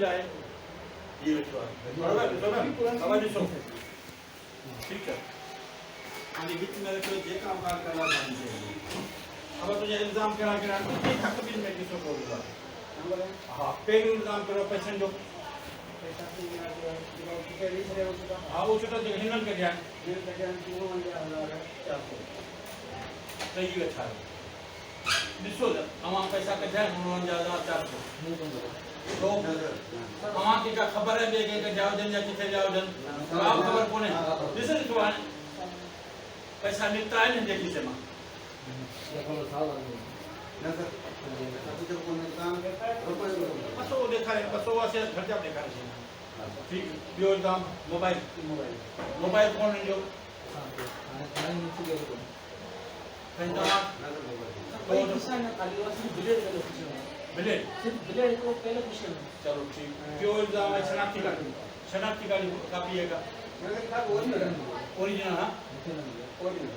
लाए ये बरोबर ठीक है आणि बीच मध्ये तो जे काम करायला पाहिजे अब तुझे एग्जाम करा करा ते हक बिल में किसको बोलूंगा हां पे एग्जाम करो पेशेंट जो पैसा तो हां वो छोटा जगह हिनल के ध्यान सही अच्छा है दिसो हम पैसा का ध्यान होना ज्यादा चाहते तो हम की का खबर है बेगे के जाओ जन या किथे जाओ जन आप खबर कोने दिस इज वन पैसा निकता है नहीं देखी से मां ये कोनो साल ना सर अभी तो कोई काम बस वो देखा है बस वो से खर्चा देखा है ठीक यो दाम मोबाइल फोन जो हां नीचे गए तो पैसा कोई दूसरा ना खाली वासी बिलेट का लोकेशन बिलेट सिर्फ बिलेट को पहले क्वेश्चन चलो ठीक क्यों एग्जाम है शनाख्ती का कॉपी है का मेरे का ओरिजिनल हां ओरिजिनल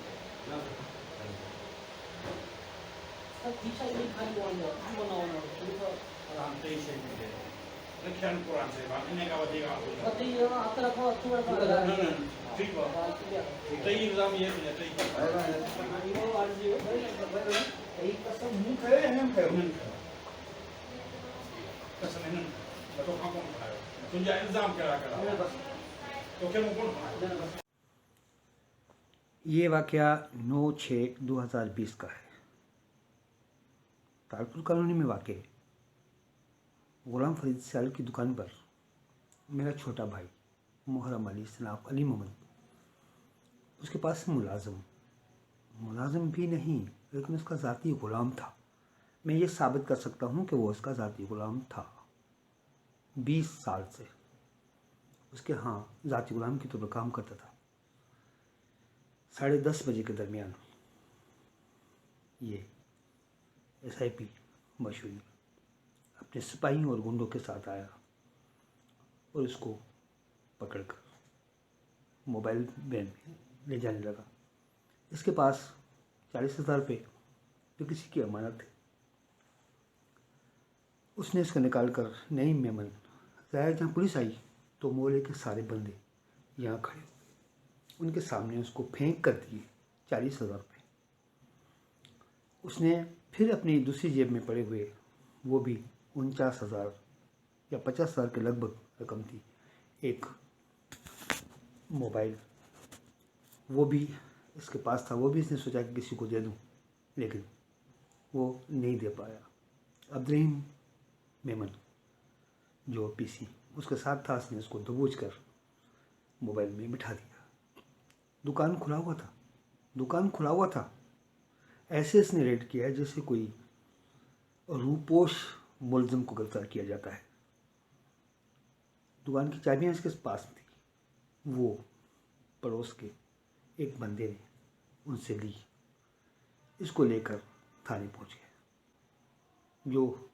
सब पीछा ये खाली बनाओ आराम से इसे लेकिन कुरान से बात नहीं का बतेगा पता ही है आप तरफ अच्छा ठीक है तो ये एग्जाम ये है तो ये आज ये एक कसम मुंह है हम कसम है तो कौन खाए तुझे एग्जाम करा तो क्या मुंह कौन खाए ये वाकया 9/6/2020 का है। तारपुर कॉलोनी में वाक़ गुलाम फरीद सियाल की दुकान पर मेरा छोटा भाई मुहर्रम अली सनाफ अली मोहम्मद उसके पास मुलाजिम भी नहीं लेकिन उसका ज़ाती ग़ुलाम था। मैं ये साबित कर सकता हूँ कि वो उसका ज़ाती ग़ुलाम था। 20 साल से उसके ज़ाती ग़ुलाम की तरह काम करता था। 10:30 बजे के दरमियान ये SIP मशहूर अपने सिपाही और गुंडों के साथ आया और इसको पकड़कर मोबाइल वैन में ले जाने लगा। इसके पास 40,000 रुपये जो किसी की अमानत थे उसने इसको निकाल कर नई मेमन ज़ाहिर जहाँ पुलिस आई तो मोहल्ले के सारे बंदे यहाँ खड़े हुए उनके सामने उसको फेंक कर दिए 40,000 रुपये। उसने फिर अपनी दूसरी जेब में पड़े हुए वो भी 49,000 या 50,000 के लगभग रकम थी एक मोबाइल वो भी इसके पास था। वो भी इसने सोचा कि किसी को दे दूं लेकिन वो नहीं दे पाया। अब्दुर्रहीम मेमन जो PC उसके साथ था उसने उसको दबोच कर मोबाइल में बिठा दिया। दुकान खुला हुआ था। ऐसे इसने रेड किया है जैसे कोई रूपोश मुलजिम को गिरफ्तार किया जाता है। दुकान की चाबियां इसके पास थी। वो पड़ोस के एक बंदे ने उनसे ली। इसको लेकर थाने पहुंच गए। जो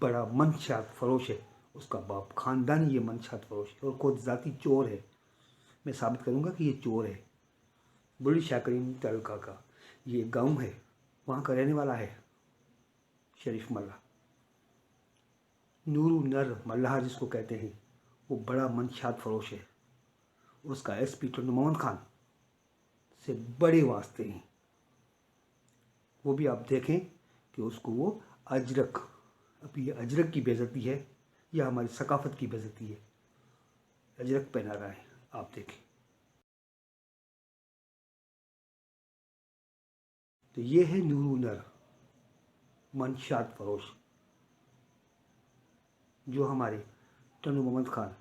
बड़ा मंशात फरोश है उसका बाप खानदानी ये मंशात फरोश है और खुद ज़ाती चोर है। मैं साबित करूंगा कि ये चोर है। बुरी शाकरीन तालुका का ये गांव है वहाँ का रहने वाला है शरीफ मल्ला नूरू नर मल्लाह जिसको कहते हैं। वो बड़ा मंशात फरोश है। उसका SP टन्नू मोहम्मद खान से बड़े वास्ते हैं। वो भी आप देखें कि उसको वो अजरक अब ये अजरक की बेइज्जती है या हमारी सकाफत की बेइज्जती है। अजरक पहना रहा है आप देखें। तो ये है नूरू नर मंशात फरोश जो हमारे टन्नू मोहम्मद खान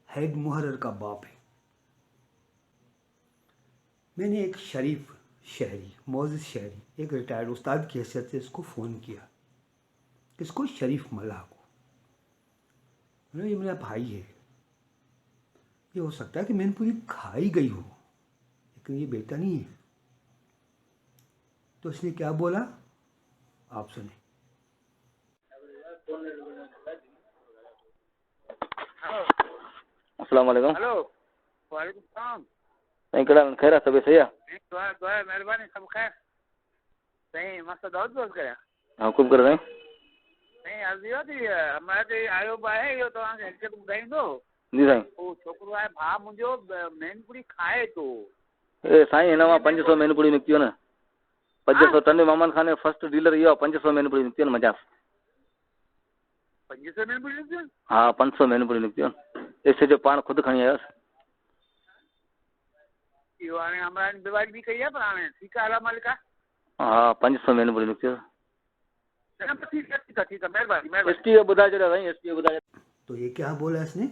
हेड मुहर्रर का बाप है। मैंने एक शरीफ शहरी मोअज़्ज़िज़ शहरी एक रिटायर्ड उस्ताद की हैसियत से इसको फ़ोन किया किसको शरीफ मल्लाह को। ये मेरा भाई है। ये हो सकता है कि मैंने पूरी खाई गई हो लेकिन ये बेटा नहीं है। तो इसने क्या बोला आप सुने। अस्सलाम वालेकुम। हेलो वालेकुम सलाम। नहीं कड़ा खैर सब सही है। दुआ मेहरबानी सब खैर सही मस्त दाऊद बोल कर हाँ खूब कर रहे हैं। नहीं अर्ज़ी थी हमारे आयो आहे इहो तव्हांखे हिकु ॿुधाईंदो जी साईं। उहो छोकिरो आहे भाउ मुंहिंजो मेनपुरी खाए थो। ए साईं हिन मां 500 मेनपुड़ी निकितियो न 500 टन मोहम्मद खान जो फर्स्ट डीलर इहो 500 मेनपुड़ी निकितियो न मजाक 500 मेनपुरी निकितियो। हाँ 500 मेनपुड़ी निकितियो न ऐसे जो पाण खुदि खणी आयोसि। इहो हाणे हमारे दिवाली बि कई आहे पर हाणे ठीकु आहे अला मालिका। हाँ 500 मेनपुड़ी निकितियो। ठीक है मेहरबानी एसटी बुधा छॾियो साईं एसटी बुधा। तो ये क्या बोला इसने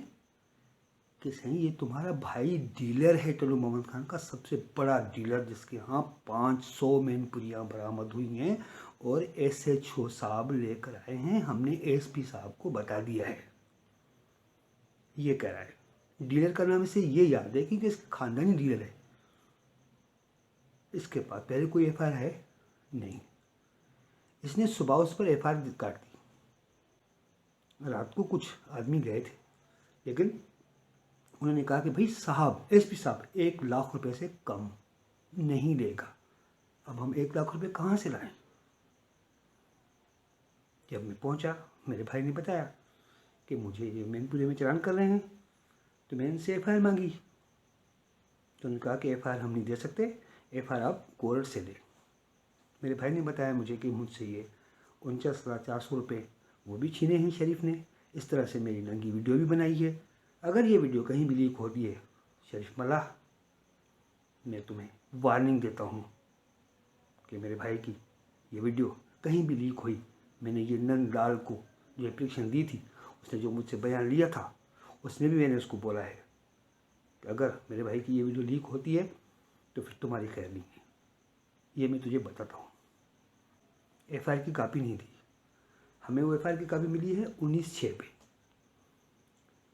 कि सही ये तुम्हारा भाई डीलर है टल्लू मोहम्मद खान का सबसे बड़ा डीलर जिसके यहाँ 500 मेनपुरियाँ बरामद हुई हैं और SHO साहब लेकर आए हैं, हमने SP साहब को बता दिया है। ये कह रहा है डीलर का नाम इसे ये याद है क्योंकि इसका खानदानी डीलर है। इसके पास पहले कोई FIR है नहीं। इसने सुबह उस पर FIR काट दी। रात को कुछ आदमी गए थे लेकिन उन्होंने कहा कि भाई साहब SP साहब 1 लाख रुपए से कम नहीं देगा। अब हम 1 लाख रुपए कहाँ से लाएं? जब मैं पहुंचा मेरे भाई ने बताया कि मुझे ये मैनपुरी में चालान कर रहे हैं तो मैंने इनसे FIR मांगी तो उन्होंने कहा कि FIR हम नहीं दे सकते, FIR आप कोर्ट से दें। मेरे भाई ने बताया मुझे कि मुझसे ये 49,400 रुपये वो भी छीने हैं शरीफ ने। इस तरह से मेरी नंगी वीडियो भी बनाई है। अगर ये वीडियो कहीं भी लीक होती है शरीफ मल्लाह मैं तुम्हें वार्निंग देता हूँ कि मेरे भाई की ये वीडियो कहीं भी लीक हुई, मैंने ये नंद लाल को जो एप्लीकेशन दी थी उसने जो मुझसे बयान लिया था उसमें भी मैंने उसको बोला है कि अगर मेरे भाई की ये वीडियो लीक होती है तो फिर तुम्हारी खैर नहीं है। ये मैं तुझे बताता हूँ। FIR की कापी नहीं दी हमें, वो FIR की कापी मिली है 19/6 पे।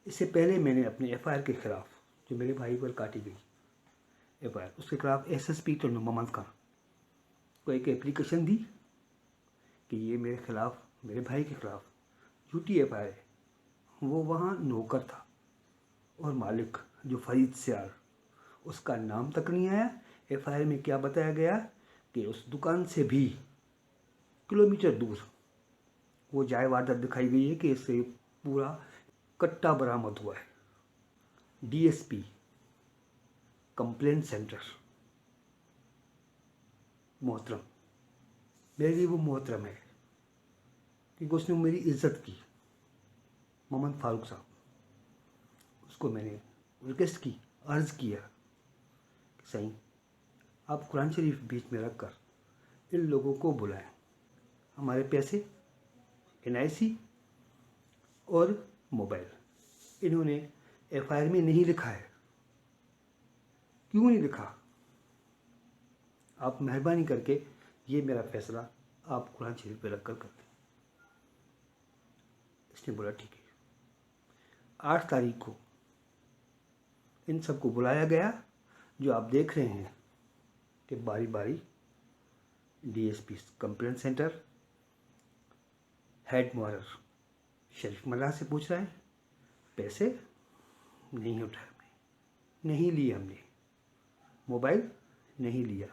इससे पहले मैंने अपने FIR के खिलाफ जो मेरे भाई पर काटी गई FIR उसके खिलाफ SSP टल्लू मोहम्मद खान को एक एप्लीकेशन दी कि ये मेरे खिलाफ मेरे भाई के खिलाफ झूठी FIR है। वो वहाँ नौकर था और मालिक जो फरीद सियार उसका नाम तक नहीं आया। FIR में क्या बताया गया कि उस दुकान से भी किलोमीटर दूर वो जाए वारदात दिखाई गई है कि इससे पूरा कट्टा बरामद हुआ है। DSP कंप्लेंट सेंटर मोहतरम, मेरे लिए वो मोहतरम है क्योंकि उसने मेरी इज्जत की। मोहम्मद फारूक साहब उसको मैंने रिक्वेस्ट की, अर्ज़ किया कि सही आप कुरान शरीफ बीच में रखकर इन लोगों को बुलाएं। हमारे पैसे NIC और मोबाइल इन्होंने FIR में नहीं लिखा है। क्यों नहीं लिखा? आप मेहरबानी करके ये मेरा फैसला आप कुरान शरीफ पे रखकर कर दें। इसने बोला ठीक है। 8 तारीख को इन सबको बुलाया गया। जो आप देख रहे हैं कि बारी बारी DSP कंप्लेंट सेंटर हेड मुहर्र शरीफ मल्लाह से पूछ रहा है पैसे नहीं उठाए हमने, नहीं लिए हमने, मोबाइल नहीं लिया,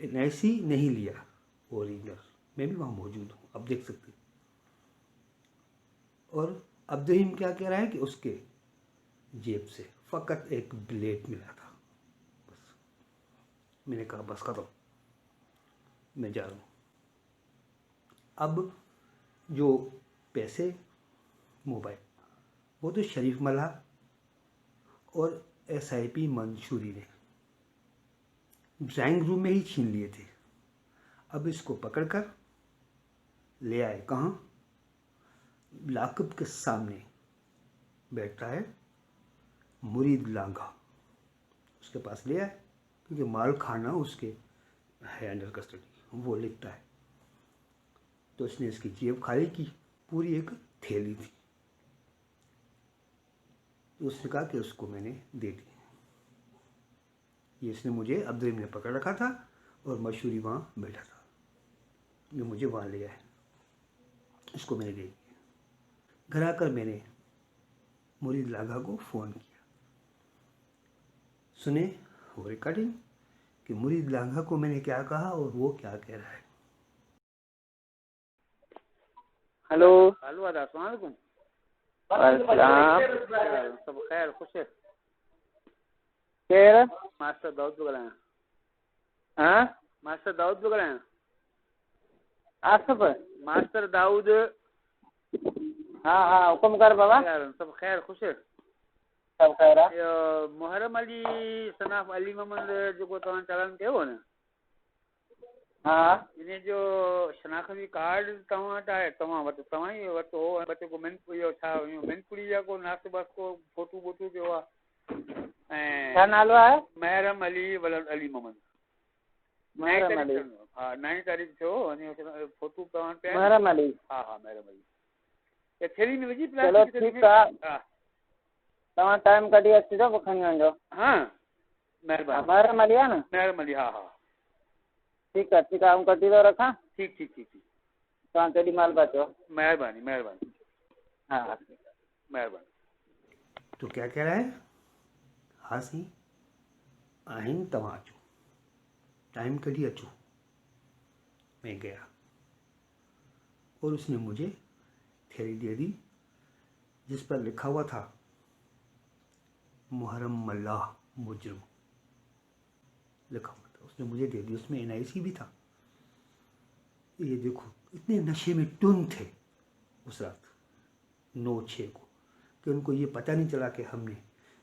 NIC नहीं लिया। ओरिजिनल मैं भी वहाँ मौजूद हूँ, आप देख सकते हैं। और अब्दुल क्या कह रहा है कि उसके जेब से फ़कत एक ब्लेड मिला था। बस मैंने कहा बस खत्म, मैं जा रहा हूँ। अब जो पैसे मोबाइल वो तो शरीफ मल्लाह और SIP मंसूरी ने ड्राइंग रूम में ही छीन लिए थे। अब इसको पकड़कर ले आए कहाँ? लाकब के सामने बैठा है मुरीद लांघा, उसके पास ले आए क्योंकि माल खाना उसके है अंडर कस्टडी, वो लिखता है। तो उसने इसकी जेब खाली की, पूरी एक थैली थी। तो उसने कहा कि उसको मैंने दे दी। ये इसने मुझे अब्दुल ने पकड़ रखा था और मशहूरी वहाँ बैठा था, ये मुझे वहाँ ले आए, इसको मैंने दे दिया। घर आकर मैंने मुरीद लांघा को फ़ोन किया। सुने वो रिकॉर्डिंग कि मुरीद लांघा को मैंने क्या कहा और वो क्या कह रहा है। हेलो हेलो दादा अस्सलाम वालेकुम। अस्सलाम। सब खैर खुश है। केर मास्टर दाऊद पियो ॻाल्हायां। हाँ मास्टर दाऊद पियो ॻाल्हायां। आसिफ मास्टर दाऊद। हाँ हाँ हुकुम कर बाबा। सब खैर खुश है। सब खैर आहे। मुहर्रम अली सनाफ अली मोहम्मद जेको तव्हां चालान कयो न, हाँ इन जो शनाख्ती कार्ड तव्हां वटि आहे? तव्हां वटि तव्हां ई वरितो हो? बच्चे को इहो छा मिनपुरी जा को नाश्तो वास्तो फोटू वोटू पियो आहे? ऐं छा नालो आहे? मुहर्रम अली वलद अली मोहम्मद। मुहर्रम अली। हाँ 9 तारीख़ थियो वञे फोटू तव्हां वटि आहे? मुहर्रम अली। हाँ हाँ मुहर्रम अली। ये थैली में विझी चलो प्लास्टिक ठीकु आहे। हाँ तव्हां टाइम कढी अचिजो पोइ खणी वञिजो। हाँ महिरबानी। मुहर्रम अली आहे न? मुहर्रम अली हाँ हाँ ठीकु आहे ठीकु आहे आऊं कढी थो रखां। ठीक ठीक ठीक ठीक। तव्हां केॾी महिल बि अचो। महिरबानी महिरबानी हाँ महिरबानी। तो क्या कह रहा है? हाँ सी आहिनि तव्हां अचो, टाइम कढी अचो। मैं गया और उसने मुझे थैली दे दी जिस पर लिखा हुआ था मुहर्रम मल्लाह मुजरिम लिखा हुआ था। उसने मुझे दे दी, उसमें NIC भी था। ये देखो इतने नशे में टुन थे उस रात 9/6 को कि उनको ये पता नहीं चला कि हमने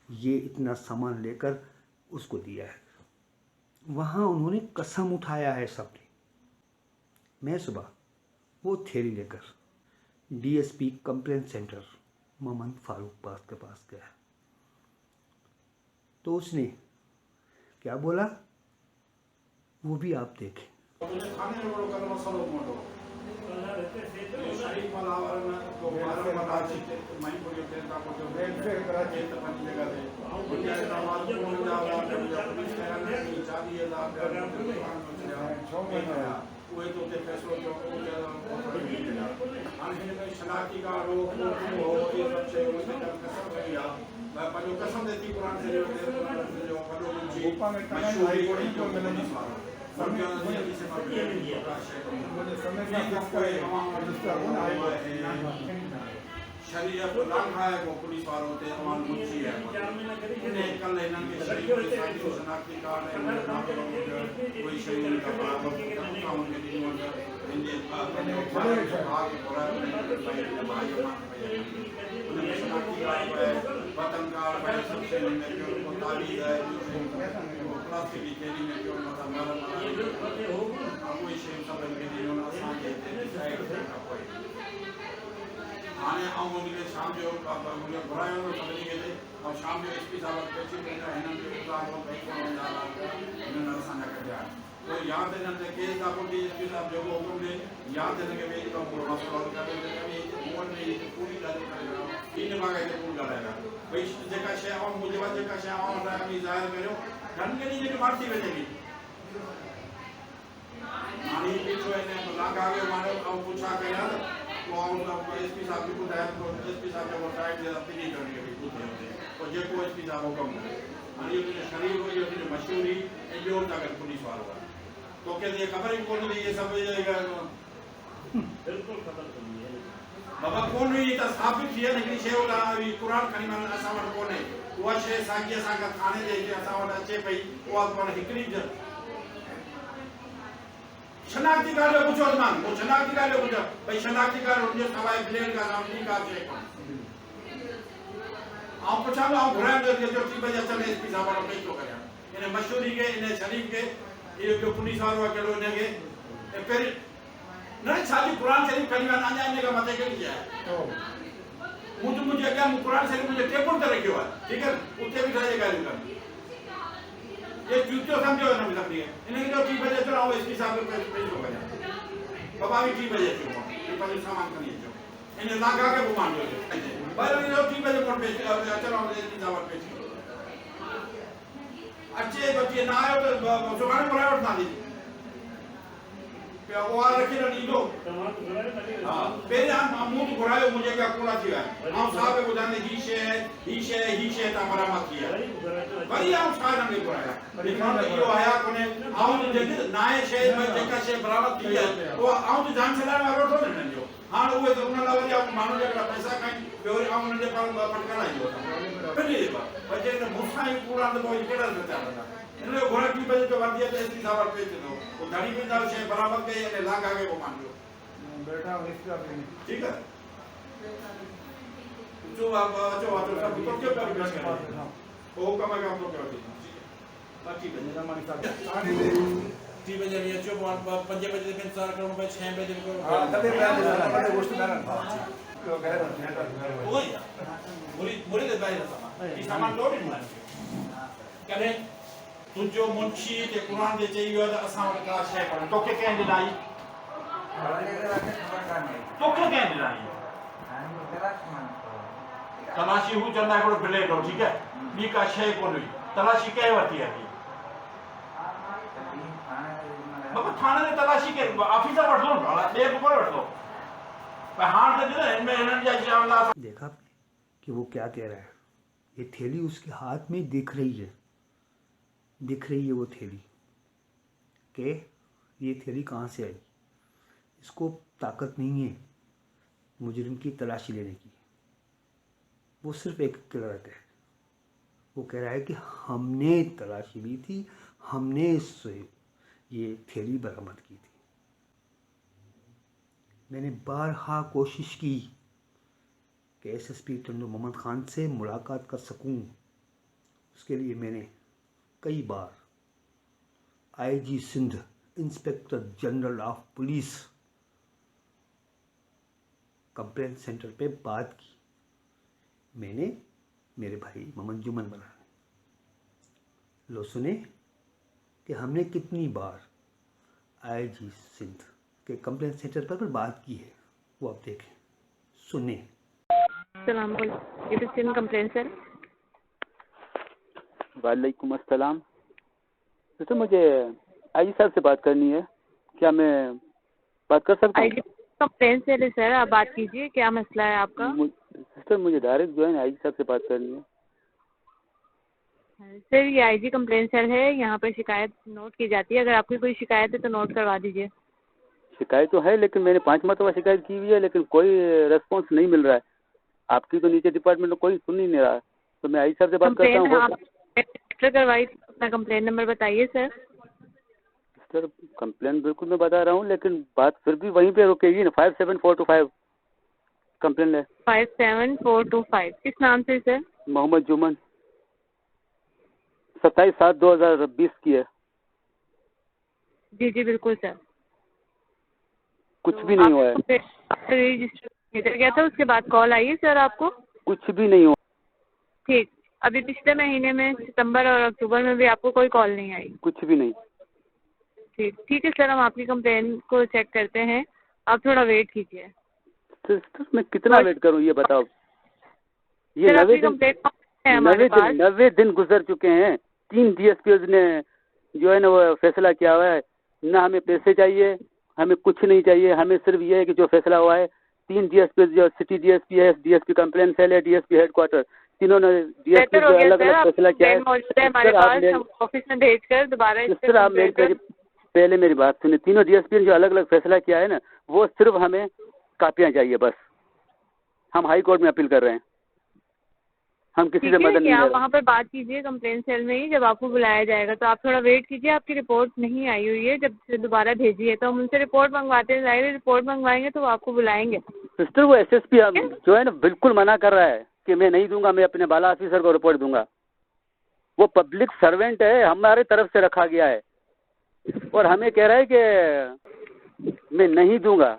ये इतना सामान लेकर उसको दिया है। वहाँ उन्होंने कसम उठाया है सबने। मैं सुबह वो थैली लेकर DSP complaint centre Mohammad Farooq पास के पास गया तो उसने क्या बोला वो भी आप देखें। शनाख्ती कार्ड हो ये सब शयूं कसम कई आहे पंहिंजो कसम देती क़ुर शरीफ़ जो वॾो मुंहिंजी मशहूरी जो मिलंदी शरीयत लांघ आहे को पुलिस वारो ते अमान मुंशी है इन कल इन्हनि खे शरीयत जो शनाख्ती कार्ड ऐं कोई शयूं का बराबर काउन के ॾिनो इंडियन भाग शनाख्ती कार्ड है वतन कार्ड है सब शयूं में जो तारीख़ है प्लास्टिक की थैली में जो मतलब कोई शयूं सभिनि खे ॾिनो असांखे हिते हाणे आउं उनखे शाम जो मुंहिंजो घुरायो हो सभिनी खे ऐं शाम जो SP साहब पेशी वेंदा हिननि खे हिननि असांजा कढिया पोइ यादि हिननि ते केस था कोन्हे SP साहब जेको हुकुम ॾे यादि हिनखे वेही करे पूरो मसइलो हल करे मूं वटि पूरी ॻाल्हि करे इन भाॻ ते पूरी ॻाल्हाइणा भई जेका शइ आउं मुंहिंजे वटि जेका शइ आउं वटि ज़ाहिर करियो घणी केॾी जेकी मारिजी वञे हाणे पीछो हिन लाॻा वियो माण्हू ऐं पुछा कया SP साहब भी ॿुधाए थो SP साहब जो टाइम जे पिनी करणी हुई ॿुधे और जेको SP साहब हुकुम करे हाणे इहो शरीफ़ इहो तुंहिंजो मशहूरी ऐं ॿियो तव्हां पुलिस वारो आहे तोखे त इहा ख़बर ई कोन हुई इहे सभु बिल्कुलु ख़बर कोन्हे बाबा कोन हुई त साबित थी वञे हिकिड़ी शइ हुई क़ुर खणी वञनि असां वटि कोन्हे उहा शइ साॻी असांखे थाणे जे असां वटि अचे पई उहा पाण हिकिड़ी शनाख्ती कार्ड जो पूछो मान वो शनाख्ती कार्ड जो पूछो भाई शनाख्ती कार्ड उनके सवाए ब्लेड का नाम नहीं का है आप पूछा ना आप घुराए दे जो 3 बजे चले SP साहब वाला पेश तो करया इने मशहूरी के इने शरीफ के ये जो पुलिस वालो केड़ो ने के फिर न साली कुरान शरीफ कलिमा ना जाने का मत के लिया है मुझे क्या कुरान शरीफ मुझे टेबल पर रखियो है ठीक है उठे बिठा के गाली कर ये जूतो समझो ना मतलब है इन्हें जो 3 बजे चलो SP साहब को पेश हो गया बाबा भी 3 बजे क्यों ये पहले सामान करनी है इन्हें लगा के घुमा दो पर ये 3 बजे मोड़ पे चलो SP साहब पेश अच्छे बच्चे ना आयो तो सुभाणे बुलाए उठना दी पे वो आ रखी ना दी दो हां पहले हम मुंह घुरायो मुझे क्या कोड़ा थी है हम साहब बुझाने ही शे ता मरामत किया वरी हम साहब ने घुराया लेकिन यो आया कोने आउं जे नाए शे में जेका शे बरामद थी है वो आउं तो जान छलाण वारो तो न जो हाँ उहे तो उन लाइ वरी माण्हू जेका पैसा खाइनि ॿियो वरी उन्हनि जे पाण फटकारा ईंदो पर जेकॾहिं मूंसां ई कूड़ा त पोइ कहिड़ा नचा कंदा हिन जो घोड़ा की बजे जो वधी त एसी सावर पे थींदो पोइ धड़ी पईंदा शइ बराबरि कई ऐं लाॻा खे पोइ मानियो ठीकु आहे अचो अचो सभु तो क्यों कर वो कम है काम तो क्या होती बाकी टी बजे भी अचो 5 बजे तक इंतजार करो भाई 6 बजे को हां तबे बड़े गोष्ट ना वो या मुरी दे भाई ई सामान लोड नहीं कने तुझो मुंशी ते कुरान दे चाहिए तो असा का शय कर तो के कहन दिलाई तो के कहन दिलाई तलाशी हूँ चंदा हिकिड़ो ब्लेड हो ठीक है ॿी का शइ कोन हुई तलाशी कंहिं वरिती आहे बाबा थाणे में तलाशी के ऑफिसर वठो न ॿिए को कोन वठो पर हाणे त ॾिनो हिन में हिननि जा मामला देखा आपने कि वो क्या कह रहा है। ये थैली उसके हाथ में दिख रही है वो थैली कि ये थैली कहाँ से आई। इसको ताकत नहीं है मुजरिम की तलाशी लेने की। वो सिर्फ एक कह रहा है, वो कह रहा है कि हमने तलाशी ली थी, हमने इससे ये थैली बरामद की थी। मैंने बारहा कोशिश की कि एसएसपी टंडू मोहम्मद खान से मुलाकात कर सकूं। उसके लिए मैंने कई बार IG Sindh, inspector general of police complaint centre पे बात की। मैंने मेरे भाई मोहम्मद जुमन बनाए लो सुने कि हमने कितनी बार आईजी सिंध के कंप्लेंट सेंटर पर बात की है। वो आप देखें सुने। सलाम वालेकुम, ये तो सिंध कंप्लेंट सर। वालेकुम अस्सलाम। तो मुझे आईजी साहब से बात करनी है, क्या मैं बात कर सकता हूँ? आईजी कंप्लेंट से है सर, आप बात कीजिए, क्या मसला है आपका? सिस्टर मुझे डायरेक्ट जो है ना आईजी साहब से बात करनी है। सर ये आईजी कंप्लेंट सर है, यहाँ पर शिकायत नोट की जाती है। अगर आपकी कोई शिकायत है तो नोट करवा दीजिए। शिकायत तो है लेकिन मैंने 5 मरतबा शिकायत की हुई है लेकिन कोई रेस्पॉन्स नहीं मिल रहा है। आपकी तो नीचे डिपार्टमेंट में कोई सुन ही नहीं रहा है, तो मैं आईजी साहब से बात करता हूँ। रजिस्टर करवाई, अपना कंप्लेंट नंबर बताइए सर। सर कंप्लेंट बिल्कुल मैं बता रहा हूँ लेकिन बात फिर भी वहीं पे रुकेगी ना। 57425 कंप्लेंट है। 57425 किस नाम से सर? मोहम्मद जुमन, 27/7/2020 की है। जी जी बिल्कुल सर। कुछ भी नहीं हुआ है। रजिस्टर भेजा गया था, उसके बाद कॉल आई है सर आपको? कुछ भी नहीं हुआ। ठीक, अभी पिछले महीने में सितंबर और अक्टूबर में भी आपको कोई कॉल नहीं आई? कुछ भी नहीं। ठीक है सर, हम आपकी कंप्लेंट को चेक करते हैं, आप थोड़ा वेट कीजिए। सिस्टर मैं कितना वेट करूं ये बताओ। ये सर 90 दिन गुजर चुके हैं। 3 डीएसपी ने जो है ना वो फैसला किया हुआ है। ना हमें पैसे चाहिए, हमें कुछ नहीं चाहिए, हमें सिर्फ ये है कि जो फैसला हुआ है। 3 डीएसपी जो सिटी डीएसपी है, डीएसपी कंप्लेंट सेल है, डीएसपी हेडक्वार्टर, तीनों ने डीएसपी जो अलग अलग फैसला किया है। ऑफिस में भेजकर दोबारा सर आप पहले मेरी बात सुनिए। तीनों डीएसपी ने जो अलग अलग फैसला किया है ना, वो सिर्फ हमें कापियां चाहिए बस। हम हाई कोर्ट में अपील कर रहे हैं, हम किसी से मदद नहीं। आप वहाँ पर बात कीजिए कंप्लेंट सेल में ही, जब आपको बुलाया जाएगा तो आप थोड़ा वेट कीजिए। आपकी रिपोर्ट नहीं आई हुई है, जब से दोबारा भेजी है तो हम उनसे रिपोर्ट मंगवाते हैं। जाहिर रिपोर्ट मंगवाएंगे तो वो आपको बुलाएंगे। सिस्टर वो एसएसपी जो है ना बिल्कुल मना कर रहा है कि मैं नहीं दूंगा, मैं अपने बाला ऑफिसर को रिपोर्ट दूंगा। वो पब्लिक सर्वेंट है, हमारे तरफ से रखा गया है और हमें कह रहा है कि मैं नहीं दूंगा।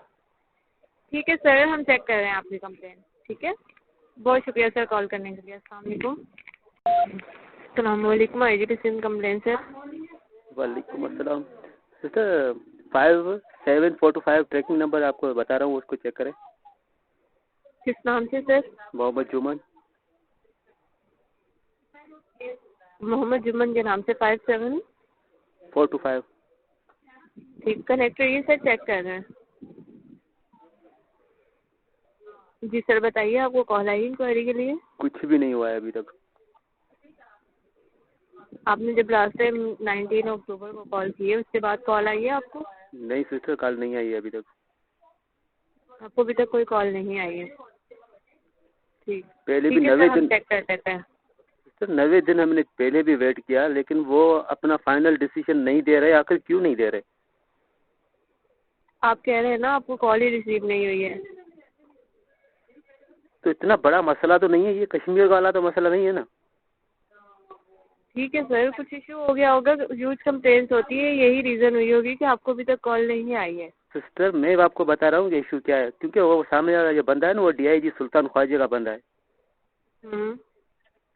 ठीक है सर, हम चेक कर रहे हैं आपकी कंप्लेंट। ठीक है, बहुत शुक्रिया सर कॉल करने के लिए। अस्सलाम वालेकुम, आईजी सिंध कंप्लेंट सर। वालेकुम अस्सलाम। सिस्टर 57425 ट्रैकिंग नंबर आपको बता रहा हूँ, उसको चेक करें। किस नाम से सर? मोहम्मद जुमन। मोहम्मद जुमन के नाम से 57425। ठीक, कनेक्ट रहिए सर, चेक कर रहे हैं। जी सर बताइए, आपको कॉल आई इंक्वायरी के लिए? कुछ भी नहीं हुआ है अभी तक। आपने जब लास्ट टाइम 19 अक्टूबर को कॉल की है, उसके बाद कॉल आई है आपको? नहीं सिस्टर, कॉल नहीं आई है अभी तक। आपको अभी तक कोई कॉल नहीं आई है। ठीक पहले भी ठीक है 90 सर, हम दिन चेक कर लेते हैं। सर 90 दिन हमने पहले भी वेट किया, लेकिन वो अपना फाइनल डिसीजन नहीं दे रहे। आखिर क्यों नहीं दे रहे? आप कह रहे हैं ना आपको कॉल ही रिसीव नहीं हुई है। तो इतना बड़ा मसला तो नहीं है ये, कश्मीर वाला तो मसला नहीं है ना। ठीक है सर, कुछ इशू हो गया होगा, ह्यूज कंप्लेंट्स होती है, यही रीज़न हुई होगी कि आपको अभी तक कॉल नहीं आई है। सिस्टर मैं आपको बता रहा हूँ कि इशू क्या है, क्योंकि वो सामने वाला जो बंदा है ना, वो DIG सुल्तान ख्वाजा का बंदा है।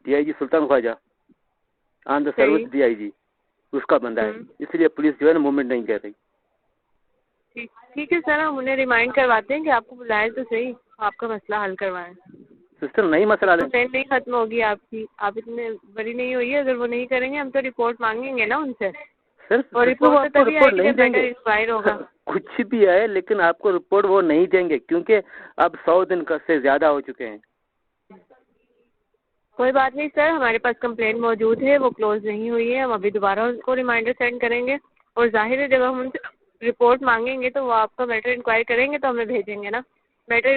DIG Sultan Khwaja on the service DIG, उसका बंदा है, इसलिए पुलिस जो है ना मूवमेंट नहीं कर रही। ठीक है सर, हम उन्हें रिमाइंड करवाते हैं कि आपको बुलाए तो सही, आपका मसला हल करवाएं। सिस्टर नहीं मसला ले कंप्लेंट नहीं खत्म होगी आपकी, आप इतने बड़ी नहीं हुई है। अगर वो नहीं करेंगे हम तो रिपोर्ट मांगेंगे ना उनसे, सर, और रिपोर्ट तो तभी रिपोर्ट आएगी नहीं जब मैटर देंगे। एक्सपायर होगा। कुछ भी है, लेकिन आपको रिपोर्ट वो नहीं देंगे, क्योंकि अब 100 दिन से ज्यादा हो चुके हैं। कोई बात नहीं सर, हमारे पास कंप्लेंट मौजूद है, वो क्लोज नहीं हुई है। हम अभी दोबारा उनको रिमाइंडर सेंड करेंगे, और जाहिर है जब हम उनसे रिपोर्ट मांगेंगे तो वो आपका मैटर इंक्वायर करेंगे तो हमें भेजेंगे ना। मैटर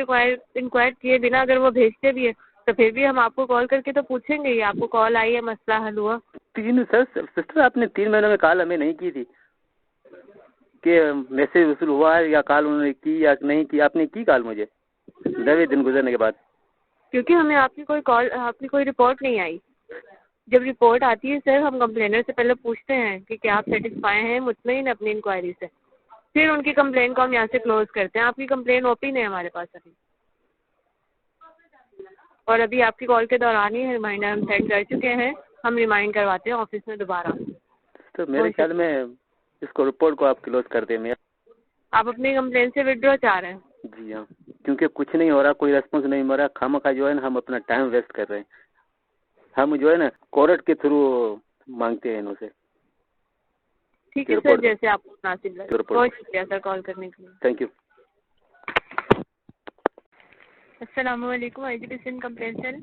इंक्वायर किए बिना अगर वो भेजते भी है तो फिर भी हम आपको कॉल करके तो पूछेंगे ही, आपको कॉल आई है, मसला हल हुआ। सिस्टर आपने 3 महीनों में कॉल हमें नहीं की थी कि मैसेज वसूल हुआ है या कॉल उन्होंने की या नहीं की? आपने की कॉल मुझे 90 दिन गुजरने के बाद? क्योंकि हमें आपकी कोई रिपोर्ट नहीं आई। जब रिपोर्ट आती है सर, हम कंप्लेनर से पहले पूछते हैं कि क्या आप सेटिस्फाई हैं, मुतमईन अपनी इंक्वायरी से, फिर उनकी कंप्लेन को हम यहाँ से क्लोज करते हैं। आपकी कंप्लेन ओपन है हमारे पास अभी, और अभी आपकी कॉल के दौरान ही रिमाइंडर हम सेंड कर चुके हैं। हम रिमाइंड करवाते हैं ऑफिस में दोबारा। तो मेरे ख्याल में इसको रिपोर्ट को आप क्लोज कर दें। आप अपनी कंप्लेन से विड्रॉ चाह रहे हैं? जी हाँ, क्योंकि कुछ नहीं हो रहा, कोई रेस्पॉन्स नहीं हो रहा, खामखा जो है ना हम अपना टाइम वेस्ट कर रहे हैं। हम जो है ना कोर्ट के थ्रू मांगते हैं इनसे। ठीक है सर, जैसे आपको मुनासिब लगे। बहुत शुक्रिया सर कॉल करने के लिए। Thank you. अस्सलाम वालेकुम, IGP सिंध कंप्लेंट सेल।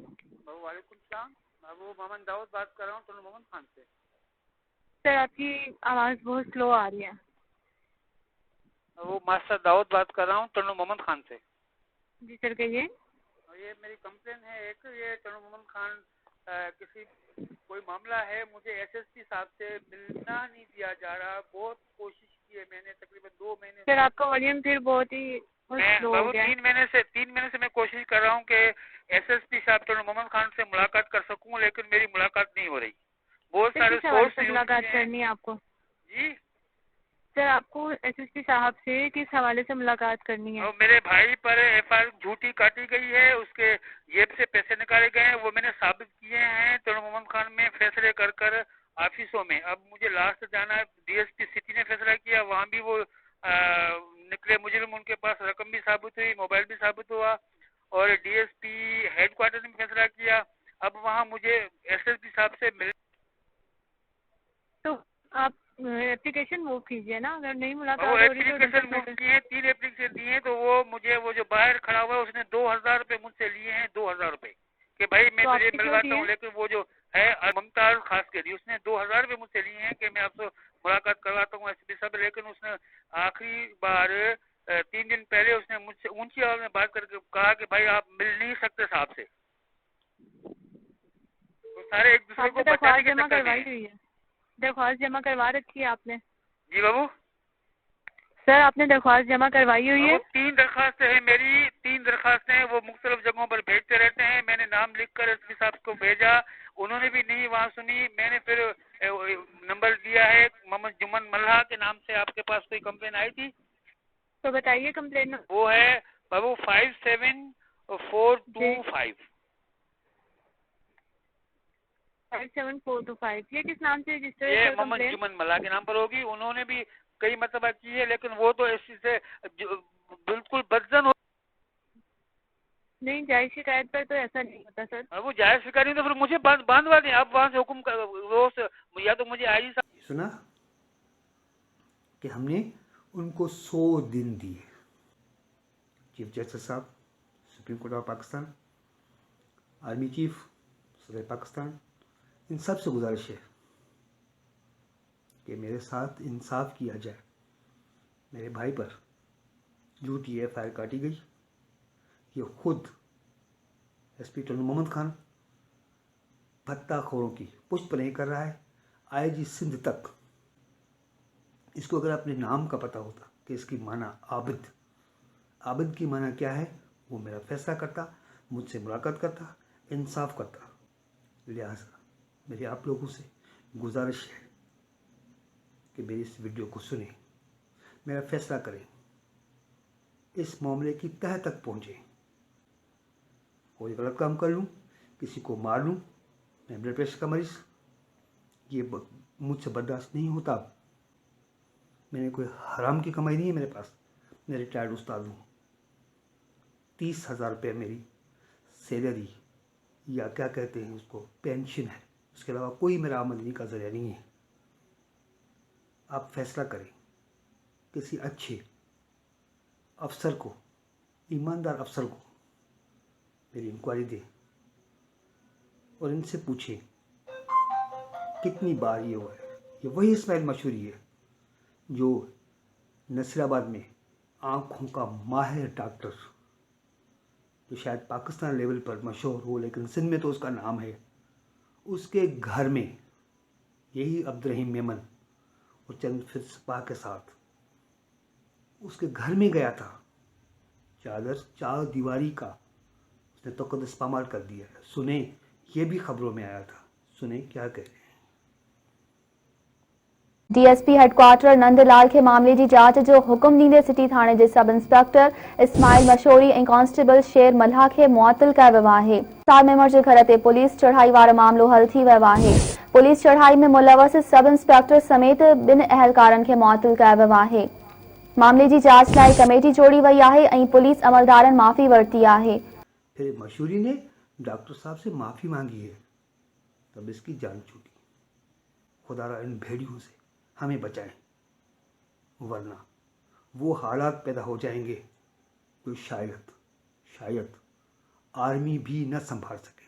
वालेकुम सलाम, मैं वो मोहम्मद दाऊद बात कर रहा हूँ, तुम मोहम्मद खान से। सर आपकी आवाज़ बहुत स्लो आ रही है। वो मास्टर दाऊद बात कर रहा हूँ, तनु मोहम्मद खान से। जी सर कहिए। ये मेरी कंप्लेन है एक, ये तनु मोहम्मद खान किसी कोई मामला है, मुझे SSP साहब से मिलना नहीं दिया जा रहा। बहुत कोशिश की है मैंने, तकरीबन 2 महीने। सर आपका वॉल्यूम फिर बहुत स्लो हो गया है। 3 महीने से मैं कोशिश कर रहा हूँ कि SSP साहब तनु मोहम्मद खान से मुलाकात कर सकूँ, लेकिन मेरी मुलाकात नहीं हो रही। बहुत सारे सोर्स मुलाकात करनी है आपको? जी सर आपको SSP साहब से किस हवाले से मुलाकात करनी है? और मेरे भाई पर FIR झूठी काटी गई है, उसके जेब से पैसे निकाले गए हैं, वो मैंने साबित किए हैं तनु मोहम्मद खान में फैसले कर कर ऑफिसों में। अब मुझे लास्ट जाना है, DSP सिटी ने फैसला किया, वहाँ भी वो निकले मुजरिम, उनके पास रकम भी साबित हुई, मोबाइल भी साबित हुआ, और DSP हेडक्वार्टर ने फैसला किया। अब वहाँ मुझे SSP साहब से मिल, तो आप एप्लीकेशन मूव कीजिए ना, अगर नहीं मुलाकात वो हो रही तो एप्लीकेशन मूव किए, 3 एप्लीकेशन दिए, तो वो मुझे वो जो बाहर खड़ा हुआ है उसने 2000 रुपये मुझसे लिए हैं, 2000 रुपये कि भाई मैं तुझे मिलवाता हूँ। लेकिन वो जो है मुमताज खास के लिए, उसने 2000 रुपये मुझसे लिए हैं कि मैं आपसे मुलाकात करवाता हूँ SSP साहब। लेकिन उसने आखिरी बार 3 दिन पहले उसने मुझसे ऊंची आवाज में बात करके कहा कि भाई आप मिल नहीं सकते साहब से। तो सारे एक दूसरे को बचाने के चक्कर में। दरख्वास्त जमा करवा रखी है आपने? जी बाबू। सर आपने दरख्वास्त जमा करवाई हुई है? 3 दरखास्तें हैं मेरी, 3 दरखास्तें हैं, वो मुख्तलिफ जगहों पर भेजते रहते हैं। मैंने नाम लिखकर SSP साहब को भेजा, उन्होंने भी नहीं वहाँ सुनी। मैंने फिर नंबर दिया है मोहम्मद जुम्मन मल्हा के नाम से। आपके पास कोई कंप्लेन आई थी? तो बताइए कंप्लेन। वो है बाबू 57425। 57425। ये किस नाम से रजिस्टर है? ये मोहम्मद जुम्मन मल्हा के नाम पर होगी। उन्होंने भी कई मरतबा की है, लेकिन वो तो इसी से बिल्कुल बदजन हो। नहीं, जायज शिकायत पर तो ऐसा नहीं होता सर। वो जायज शिकायत नहीं तो फिर मुझे बांधवा दें। आप वहाँ से हुक्म या तो मुझे आई सुना कि हमने उनको 100 दिन दिए। चीफ जस्टिस साहब, supreme court of Pakistan, army chief, सदर पाकिस्तान, इन सब से गुजारिश है कि मेरे साथ इंसाफ किया जाए। मेरे भाई पर झूठी FIR काटी गई, ये खुद एसपी टोनर मोहम्मद खान भत्ताखोरों की पुष्प नहीं कर रहा है। आईजी सिंध तक इसको अगर अपने नाम का पता होता कि इसकी माना आबिद, आबिद की माना क्या है, वो मेरा फैसला करता, मुझसे मुलाकात करता, इंसाफ करता। लिहाजा मेरी आप लोगों से गुजारिश है कि मेरी इस वीडियो को सुने, मेरा फैसला करें, इस मामले की तह तक पहुँचे। कोई गलत काम कर लूँ, किसी को मार लूँ, मैं ब्लड प्रेशर का मरीज, ये मुझसे बर्दाश्त नहीं होता। मैंने कोई हराम की कमाई नहीं है मेरे पास, मैं रिटायर्ड उस्ताद हूँ। 30,000 रुपये मेरी सैलरी या क्या कहते हैं उसको, पेंशन है। उसके अलावा कोई मेरा आमदनी का जरिया नहीं है। आप फैसला करें, किसी अच्छे अफसर को, ईमानदार अफसर को मेरी इंक्वायरी दें और इनसे पूछें कितनी बार ये हुआ है। ये वही इस्माइल मशहूरी है जो नसीराबाद में आँखों का माहिर डॉक्टर, जो शायद पाकिस्तान लेवल पर मशहूर हो लेकिन सिंध में तो उसका नाम है, उसके घर में यही अब्दुर्रहीम मेमन और चंद फिर सिपाह के साथ उसके घर में गया था। चार दीवारी का उसने तो इस्तेमाल कर दिया है। सुने, ये भी खबरों में आया था, सुने क्या कह रहे हैं। डीएसपी हेडक्वार्टर नंदलाल के मामले की जांच जो हुक्म ॾींदे सिटी थाने के सब इंस्पेक्टर इस्माइल मशहूरी और कांस्टेबल शेर मल्हा के मुअत्तल कयो वियो आहे। साल मेमर के घर ते पुलिस चढ़ाई वारो मामलो हल थी वियो आहे। पुलिस चढ़ाई में मुलवस सब इंस्पेक्टर समेत 2 अहलकारन के मुअत्तल कयो वियो आहे। मामले की जांच लाइ कमेटी जोड़ी वही आहे और पुलिस अमलदारन माफ़ी वरती आहे। फिर मशहूरी ने डॉक्टर साहब से माफ़ी मांगी है, तब इसकी जान छूटी। खुदारा इन भेड़ियों से हमें बचाएं, वरना वो हालात पैदा हो जाएंगे जो शायद आर्मी भी न संभाल सके।